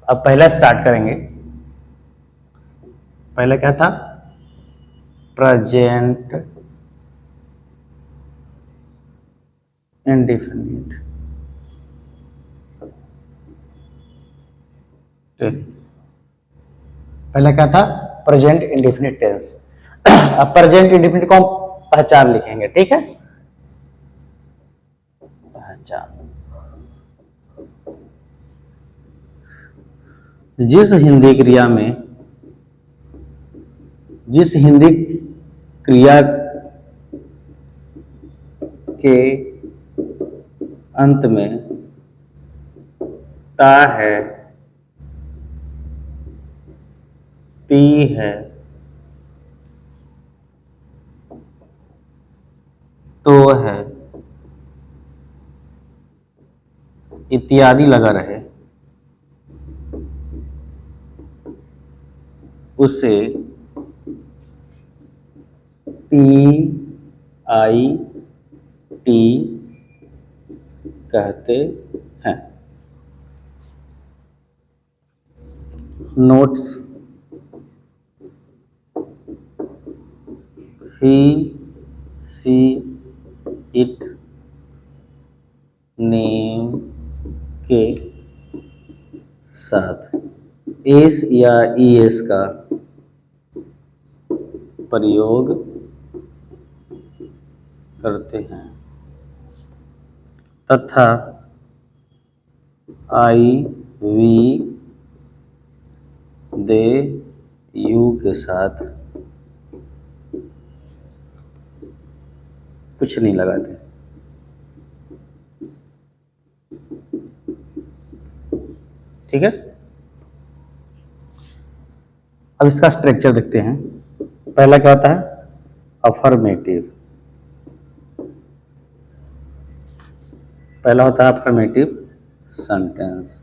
अब पहला स्टार्ट करेंगे। पहला क्या था? Present indefinite tense. पहला क्या था? Present indefinite tense. अब प्रेजेंट इंडेफिनिट को हम पहचान लिखेंगे, ठीक है? पहचान, जिस हिंदी क्रिया के अंत में ता है, ती है, तो है इत्यादि लगा रहे, उसे PIT कहते हैं। Notes, he see it name के साथ एस या ईएस का प्रयोग करते हैं तथा IV दे यू के साथ कुछ नहीं लगाते। ठीक है? अब इसका स्ट्रक्चर देखते हैं। पहला क्या होता है? अफर्मेटिव। पहला होता है अफर्मेटिव सेंटेंस।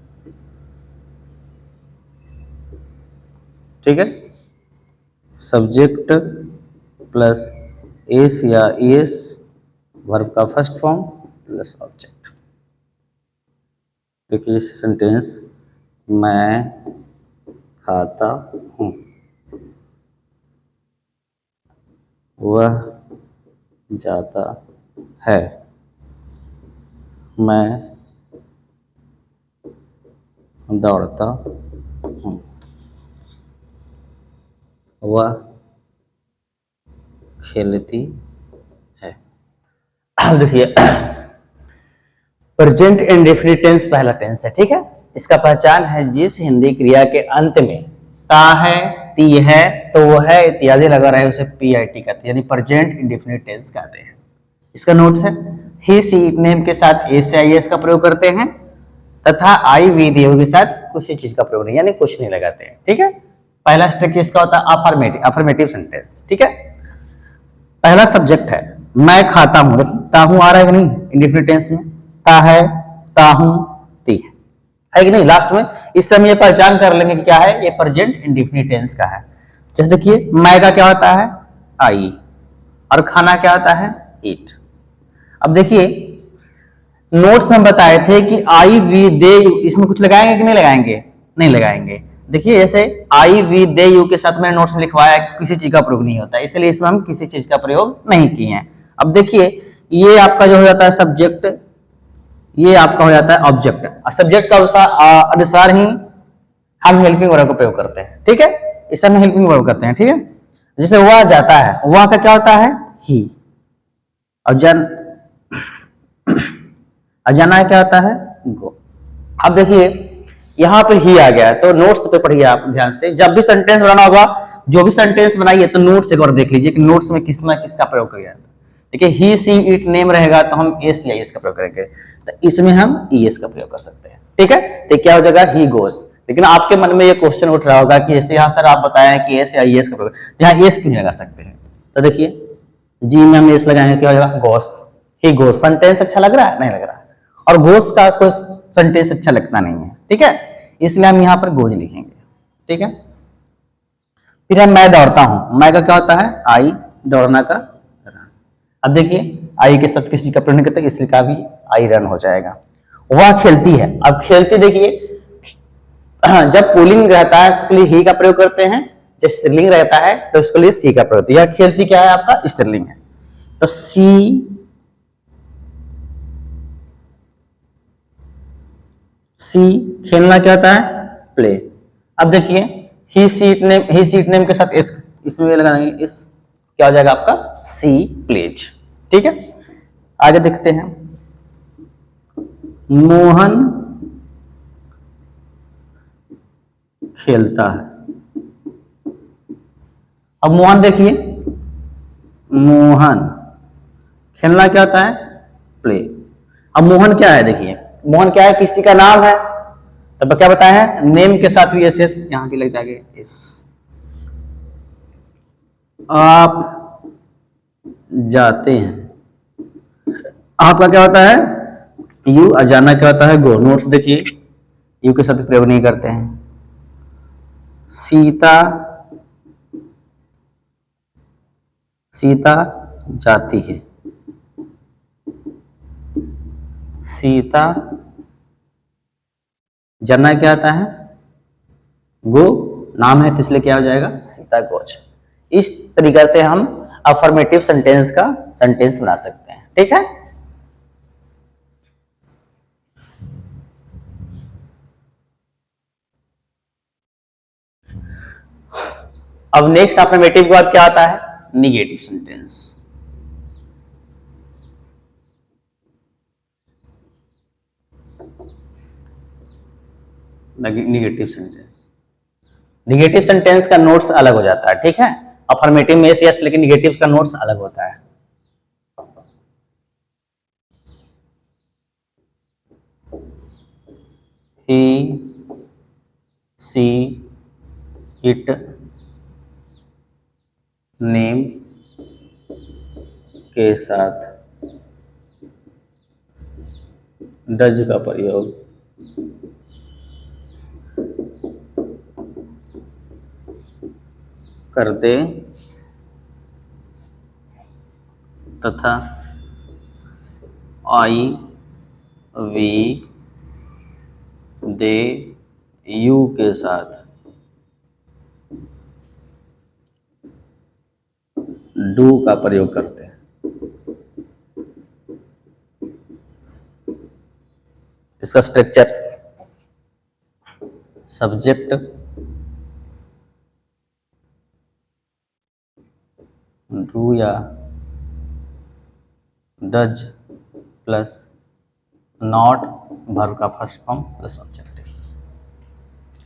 ठीक है? सब्जेक्ट प्लस एस या ईएस, वर्ब का फर्स्ट फॉर्म प्लस ऑब्जेक्ट। देखिए इस सेंटेंस, मैं खाता हूँ, वह जाता है, मैं दौड़ता हूँ, वह खेलती है। देखिए प्रेजेंट इंडेफिनिट टेंस पहला टेंस है, ठीक है? इसका पहचान है जिस हिंदी क्रिया के अंत में ता है, ती है, तो वो है इत्यादि लगा रहे उसे PIT कहते हैं, यानी प्रेजेंट इंडेफिनिट टेंस कहते हैं। इसका नोट्स है, ही सी इट नेम के साथ एस या ईएस का प्रयोग करते हैं तथा IV देव के साथ किसी चीज का प्रयोग नहीं, यानी कुछ नहीं लगाते हैं। ठीक है? पहला स्ट्रक्चर इसका होता है अफर्मेटिव सेंटेंस। ठीक है? पहला सब्जेक्ट है, मैं खाता हूं। देखिए ता हूं आ रहा है कि नहीं इंडेफिनिट टेंस में? ता है, ता हूं, ती है कि नहीं? लास्ट में इस समय ये पहचान कर लेंगे कि क्या है, ये प्रेजेंट इंडेफिनिट टेंस का है। जैसे देखिए मैं का क्या होता है? आई, और खाना क्या होता है? ईट। अब देखिए नोट्स में बताए थे कि IV दे यू, इसमें कुछ लगाएंगे कि नहीं लगाएंगे? नहीं लगाएंगे। देखिए जैसे IV दे यू के साथ मैंने नोट्स में लिखवाया कि किसी चीज का प्रयोग नहीं होता, इसलिए इसमें हम किसी चीज का प्रयोग नहीं किए हैं। अब देखिए ये आपका जो हो जाता है सब्जेक्ट, ये आपका हो जाता है ऑब्जेक्ट। सब्जेक्ट का अनुसार ही हम हेल्पिंग वर्ब का प्रयोग करते हैं। ठीक है? इस समय हेल्पिंग वर्ब करते हैं। ठीक है? जैसे वह जाता है, वह का क्या होता है? ही। और जाना है क्या होता है? गो। अब देखिए यहां पर ही आ गया है, तो नोट्स पे पढ़िए आप ध्यान से। जब भी सेंटेंस बनाना होगा, जो भी सेंटेंस बनाइए तो नोट्स एक बार देख लीजिए कि नोट्स में किसका प्रयोग किया है। देखिए ही सी इट नेम रहेगा तो हम एस या एस का प्रयोग करेंगे, तो इसमें हम ईएस का प्रयोग कर सकते हैं। ठीक है? तो क्या हो जाएगा? ही गोस। लेकिन आपके मन में ये क्वेश्चन उठ रहा होगा कि ऐसे यहाँ सर आप बताएं कि एस या ईएस का प्रयोग, यहाँ एस क्यों लगा सकते हैं? तो देखिए जी में हम एस लगाएंगे, क्या हो जाएगा? गोस। ही गोस। सेंटेंस अच्छा लग रहा है? नहीं लग रहा है। और गोस का कोई सेंटेंस अच्छा लगता नहीं है। ठीक है? इसलिए हम यहाँ पर गोज लिखेंगे। ठीक है? फिर हम मैं दौड़ता हूं, मैं का क्या होता है? आई, दौड़ना का रन। अब देखिए आई के साथ किसी का प्रयोग नहीं करते, इसलिए का भी आई रन हो जाएगा। वह खेलती है। अब खेलती देखिए, जब पुल्लिंग रहता है इसके लिए ही का प्रयोग करते हैं, जब स्त्रीलिंग रहता है तो उसके लिए सी का प्रयोग। यह खेलती क्या है आपका स्त्रीलिंग है, तो सी खेलना क्या होता है प्ले। अब देखिए ही सीट नेम के साथ इस इसमें लगा देंगे, इस क्या हो जाएगा आपका सी प्लेज। ठीक है, आगे देखते हैं। मोहन खेलता है। अब मोहन देखिए, मोहन खेलना क्या होता है प्ले। अब मोहन क्या है देखिए, मोहन क्या है किसी का नाम है, तब क्या बताया है नेम के साथ भी ऐसे यहां की लग जाएंगे इस। आप जाते हैं, आपका क्या होता है यू, अजाना क्या होता है गो। नोट्स देखिए यू के साथ प्रयोग नहीं करते हैं। सीता जाती है, सीता जाना क्या आता है गो, नाम है तो इसलिए क्या हो जाएगा सीता गोज। इस तरीका से हम अफर्मेटिव सेंटेंस का सेंटेंस बना सकते हैं। ठीक है, अब नेक्स्ट अफर्मेटिव के बाद क्या आता है निगेटिव सेंटेंस। निगेटिव सेंटेंस का नोट्स अलग हो जाता है। ठीक है, अफर्मेटिव में यस लेकिन निगेटिव का नोट्स अलग होता है। ही सी इट नेम के साथ डज का प्रयोग करते तथा आई वी दे यू के साथ डू का प्रयोग करते हैं। इसका स्ट्रक्चर सब्जेक्ट डू या डज प्लस नॉट वर्ब का फर्स्ट फॉर्म प्लस ऑब्जेक्टिव।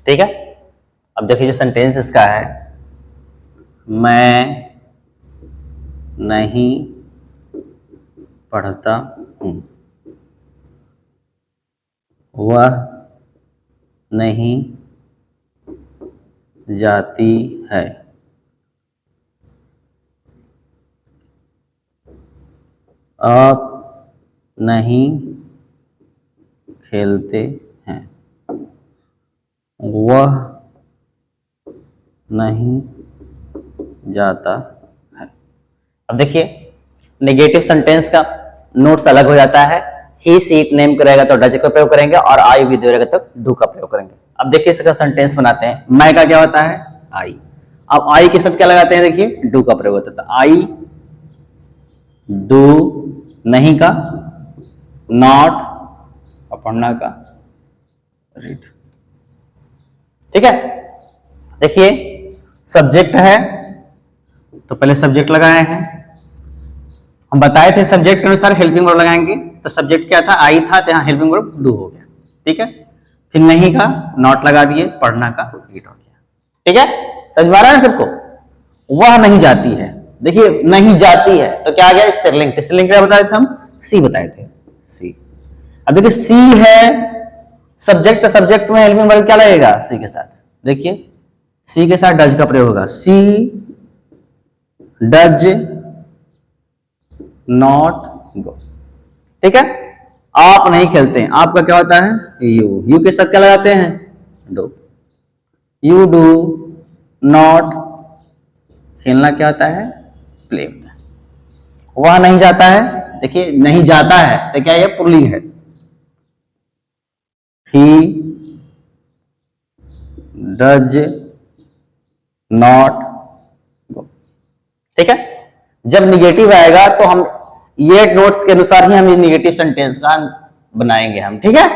ठीक है, अब देखिए जो सेंटेंस इसका है, मैं नहीं पढ़ता हूँ, वह नहीं जाती है, आप नहीं खेलते हैं, वह नहीं जाता है। अब देखिए नेगेटिव सेंटेंस का नोट्स अलग हो जाता है। ही सीट नेम करेगा तो डज का प्रयोग करेंगे और आई विद रहेगा तो डू का प्रयोग करेंगे। अब देखिए इसका सेंटेंस बनाते हैं। मैं का क्या होता है आई, अब आई के साथ क्या लगाते हैं देखिए डू का प्रयोग होता है। आई डू, नहीं का नॉट और पढ़ना का रीड। ठीक है, देखिए सब्जेक्ट है तो पहले सब्जेक्ट लगाए हैं। हम बताए थे सब्जेक्ट के अनुसार हेल्पिंग वर्ब लगाएंगे, तो सब्जेक्ट क्या था आई था, तो यहाँ हेल्पिंग वर्ब डू हो गया। ठीक है, फिर नहीं का नॉट लगा दिए, पढ़ना का रीड हो गया। ठीक है, समझ में आ रहा है सबको। वह नहीं जाती है, देखिए नहीं जाती है तो क्या आ गया स्त्रीलिंग। स्त्रीलिंग क्या बताए थे हम सी बताए थे सी। अब देखिए सी है सब्जेक्ट, सब्जेक्ट में हेल्पिंग वर्ब क्या लगेगा सी के साथ। देखिए सी के साथ डज का प्रयोग होगा, सी डज नॉट गो। ठीक है, आप नहीं खेलते हैं, आपका क्या होता है यू, यू के साथ क्या लगाते हैं डू। यू डू नॉट, खेलना क्या होता है प्ले। वह नहीं जाता है, देखिए नहीं जाता है तो क्या ये पुल्लिंग है, ही डज नॉट गो। ठीक है, जब निगेटिव आएगा तो हम ये नोट्स के अनुसार ही हम ये निगेटिव सेंटेंस का बनाएंगे हम। ठीक है,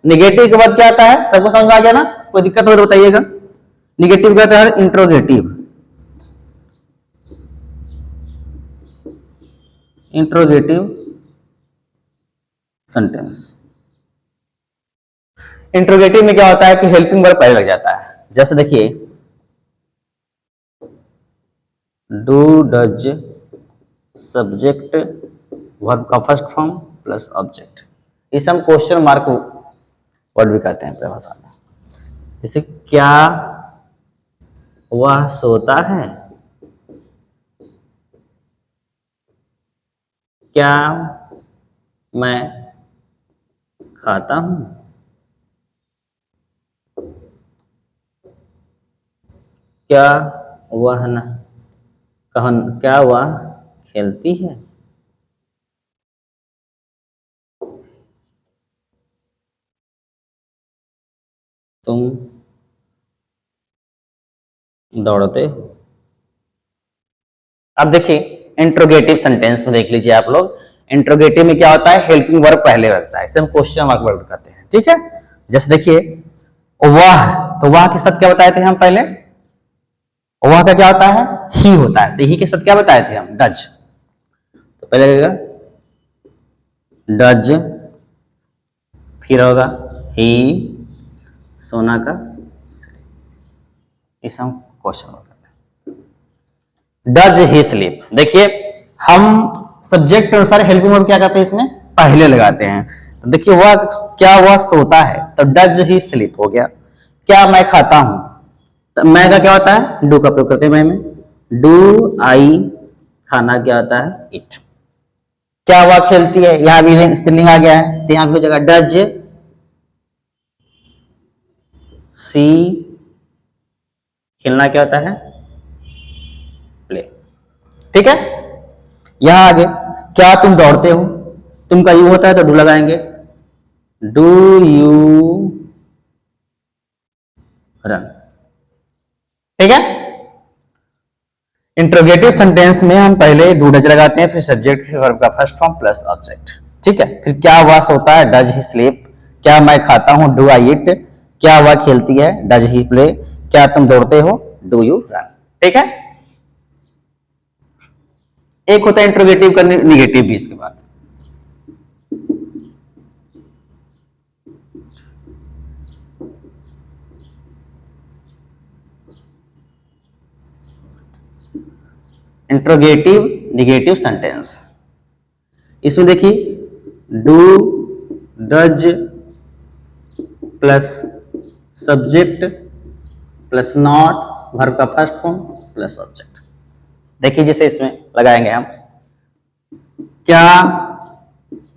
निगेटिव के बाद क्या आता है, सबको समझ आ गया ना? कोई दिक्कत हो तो बताइएगा। निगेटिव का आता है इंट्रोगेटिव। Interrogative sentence. इंट्रोगेटिव में क्या होता है कि हेल्पिंग वर्ब पहले लग जाता है। जैसे देखिए, डू डज सब्जेक्ट वर्ब का फर्स्ट फॉर्म प्लस ऑब्जेक्ट, इसे हम क्वेश्चन मार्क वर्ड भी कहते हैं परिभाषा में। जैसे क्या वह सोता है, क्या मैं खाता हूं, क्या वह न क्या वह खेलती है, तुम दौड़ते हो। अब देखिए इंट्रोगेटिव सेंटेंस में देख लीजिए आप लोग, इंट्रोगेटिव में क्या होता है, हेल्पिंग वर्ब पहले लगता है, इसे हम क्वेश्चन मार्क वर्ब कहते हैं। ठीक है, जैसे देखिए वह, तो वह के साथ क्या बताए थे हम पहले, वह का क्या होता है, ही होता है, तो ही के साथ क्या बताए थे हम, डज। तो पहले लगेगा डज, फिर होगा ही, सोना का, इसे हम क्वेश्चन वर्क करते हैं। डज ही स्लीप, देखिए हम सब्जेक्ट के अनुसार हेल्पिंग वर्ब क्या करते हैं, इसमें पहले लगाते हैं। तो देखिए वह, क्या वह सोता है, तो डज ही स्लीप हो गया। क्या मैं खाता हूं, तो मैं का क्या होता है, डू का प्रयोग करते हैं मैं में, डू आई, खाना क्या होता है, इट। क्या वह खेलती है, यहां भी स्त्रीलिंग आ गया है, तो यहां की जगह डज सी, खेलना क्या होता है, प्ले। ठीक है, यहां आगे क्या तुम दौड़ते हो, तुम का यू होता है तो डू लगाएंगे, डू यू रन। ठीक है, इंट्रोगेटिव सेंटेंस में हम पहले डू डज लगाते हैं, फिर सब्जेक्ट, फिर वर्ब का फर्स्ट फॉर्म प्लस ऑब्जेक्ट। ठीक है, फिर क्या वह सोता है, डज ही स्लीप, क्या मैं खाता हूं, डू आई ईट, क्या वह खेलती है, डज ही प्ले, क्या तुम दौड़ते हो, डू यू रन। ठीक है, एक होता है इंट्रोगेटिव का निगेटिव भी इसके बाद। इंट्रोगेटिव निगेटिव सेंटेंस, इसमें देखिए do does plus subject plus not verb का फर्स्ट फॉर्म प्लस ऑब्जेक्ट। देखिए जिसे इसमें लगाएंगे हम, क्या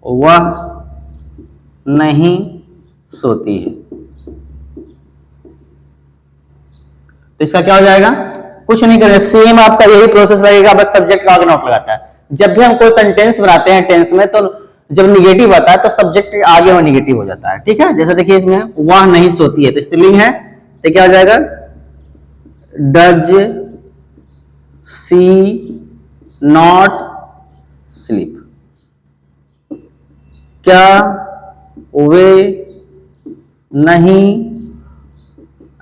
वह नहीं सोती है, तो इसका क्या हो जाएगा, कुछ नहीं करें, सेम आपका यही प्रोसेस लगेगा, बस सब्जेक्ट का आगे नॉट लगाता है। जब भी हम कोई सेंटेंस बनाते हैं टेंस में, तो जब निगेटिव आता है तो सब्जेक्ट के आगे वो निगेटिव हो जाता है। ठीक है, जैसे देखिए इसमें वह नहीं सोती है, तो स्त्रीलिंग है, तो क्या हो जाएगा, डज सी नॉट स्लीप, क्या वे नहीं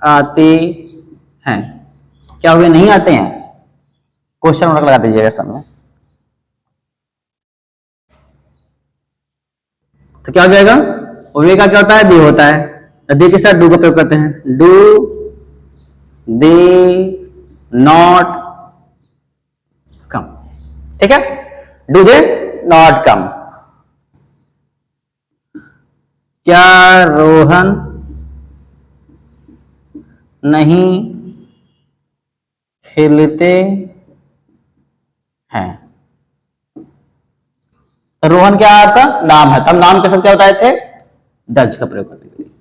आते हैं, क्या वे नहीं आते हैं, क्वेश्चन मार्क लगा दीजिएगा सामने। तो क्या हो जाएगा, वे का क्या होता है, दे होता है, दे के साथ डू का प्रयोग करते हैं, डू दे नॉट कम। ठीक है, डू दे नॉट कम, क्या रोहन नहीं खेलते हैं। रोहन क्या है आपका नाम है, तब नाम के साथ क्या बताए थे, डज का प्रयोग करने के लिए,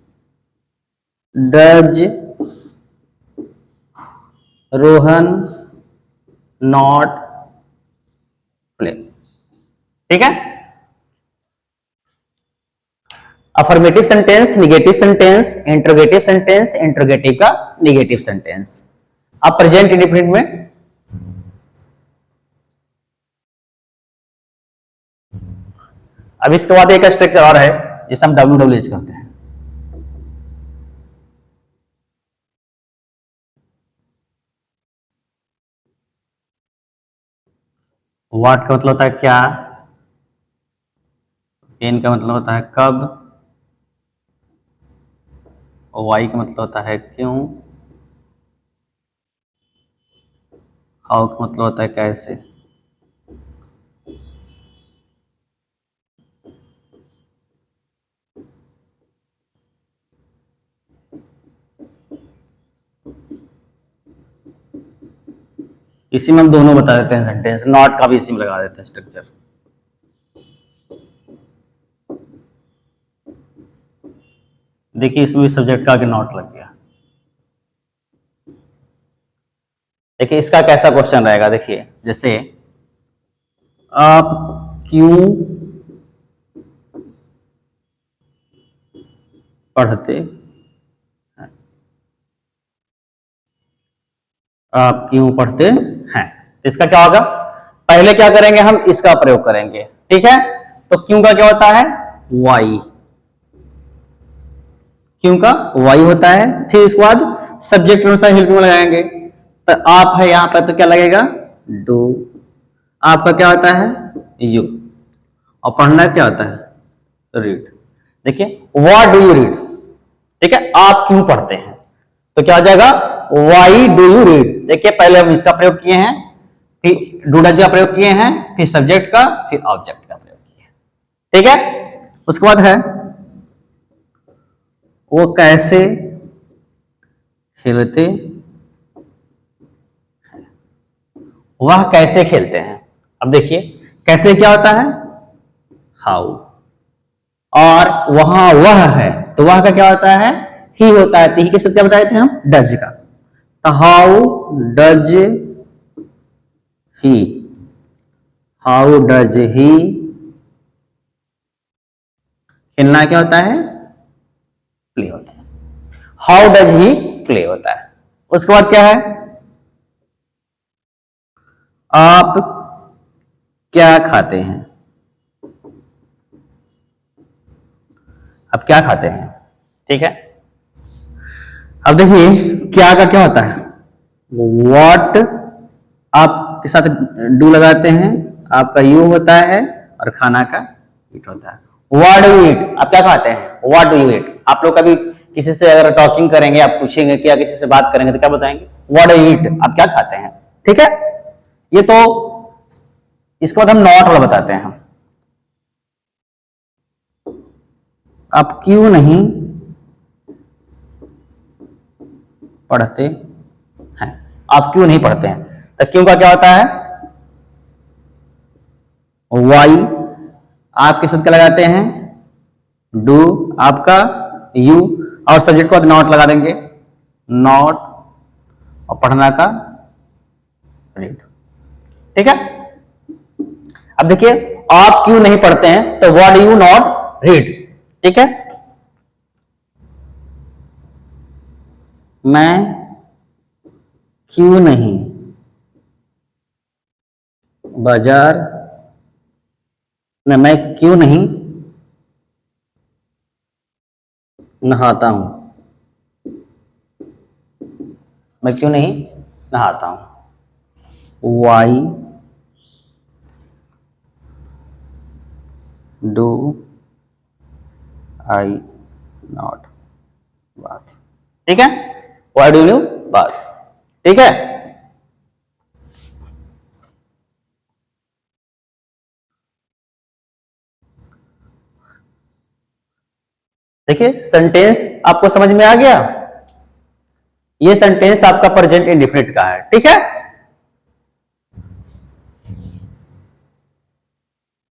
डज रोहन नॉट प्ले। ठीक है, affirmative sentence, negative sentence, interrogative sentence, interrogative का निगेटिव सेंटेंस। अब प्रेजेंट इंडेफिनिट में अब इसके बाद एक स्ट्रक्चर और है जिसे हम WWH कहते हैं। व्हाट का मतलब होता है क्या, वेन का मतलब होता है कब, और वाई का मतलब होता है क्यों, हाउ का मतलब होता है कैसे। इसी में हम दोनों बता देते हैं सेंटेंस, नॉट का भी इसी में लगा देते हैं स्ट्रक्चर। देखिए इसमें भी सब्जेक्ट का आगे नॉट लग गया। देखिए इसका कैसा क्वेश्चन रहेगा, देखिए जैसे आप क्यों पढ़ते हैं, आप क्यों पढ़ते हैं, तो इसका क्या होगा, पहले क्या करेंगे हम इसका प्रयोग करेंगे, ठीक है। तो क्यों का क्या होता है, वाई, क्यों का वाई होता है। फिर इसके बाद सब्जेक्ट अनुसार हेल्प में लगाएंगे, तो आप है यहां पर तो क्या लगेगा, डू, आपका क्या होता है, यू, और पढ़ना क्या होता है, रीड। देखिए व्हाट डू यू रीड, ठीक है, आप क्यों पढ़ते हैं, तो क्या हो जाएगा, वाई डू यू रीड। देखिए पहले हम इसका प्रयोग किए हैं, फिर डू डज का प्रयोग किए हैं, फिर सब्जेक्ट का, फिर ऑब्जेक्ट का प्रयोग किए हैं, ठीक है। उसके बाद है वो कैसे खेलते हैं, वह कैसे खेलते हैं। अब देखिए कैसे क्या होता है, हाउ, और वहां वह है तो वह का क्या होता है, ही होता है, तो ही के साथ क्या बताए थे हम, डज का, तो how does he, how does he, खेलना क्या होता है, प्ले होता है, हाउ डज ही प्ले होता है। उसके बाद क्या है, आप क्या खाते हैं, आप क्या खाते हैं, ठीक है। अब देखिए क्या का क्या होता है, व्हाट आपके साथ डू लगाते हैं, आपका यू होता है, और खाना का ईट होता है। व्हाट डू यू ईट, आप क्या खाते हैं, व्हाट डू यू ईट। आप लोग कभी किसी से अगर टॉकिंग करेंगे, आप पूछेंगे क्या, किसी से बात करेंगे तो क्या बताएंगे, व्हाट डू यू ईट, आप क्या खाते हैं, ठीक है। ये तो इसके बाद हम नॉट वाला बताते हैं, आप क्यों नहीं पढ़ते हैं, आप क्यों नहीं पढ़ते हैं, तो क्यों का क्या होता है, वाई, आपके साथ क्या लगाते हैं, डू, आपका यू, और सब्जेक्ट को नॉट लगा देंगे, नॉट, और पढ़ना का रीड, ठीक है। अब देखिए आप क्यों नहीं पढ़ते हैं, तो what do you not read, ठीक है। मैं क्यों नहीं बाजार, मैं क्यों नहीं नहाता हूं, मैं क्यों नहीं नहाता हूं, why do I not bath, ठीक है, वाई डू यू बाथ, ठीक है। देखिए सेंटेंस आपको समझ में आ गया, ये सेंटेंस आपका प्रेजेंट इंडेफिनिट का है, ठीक है।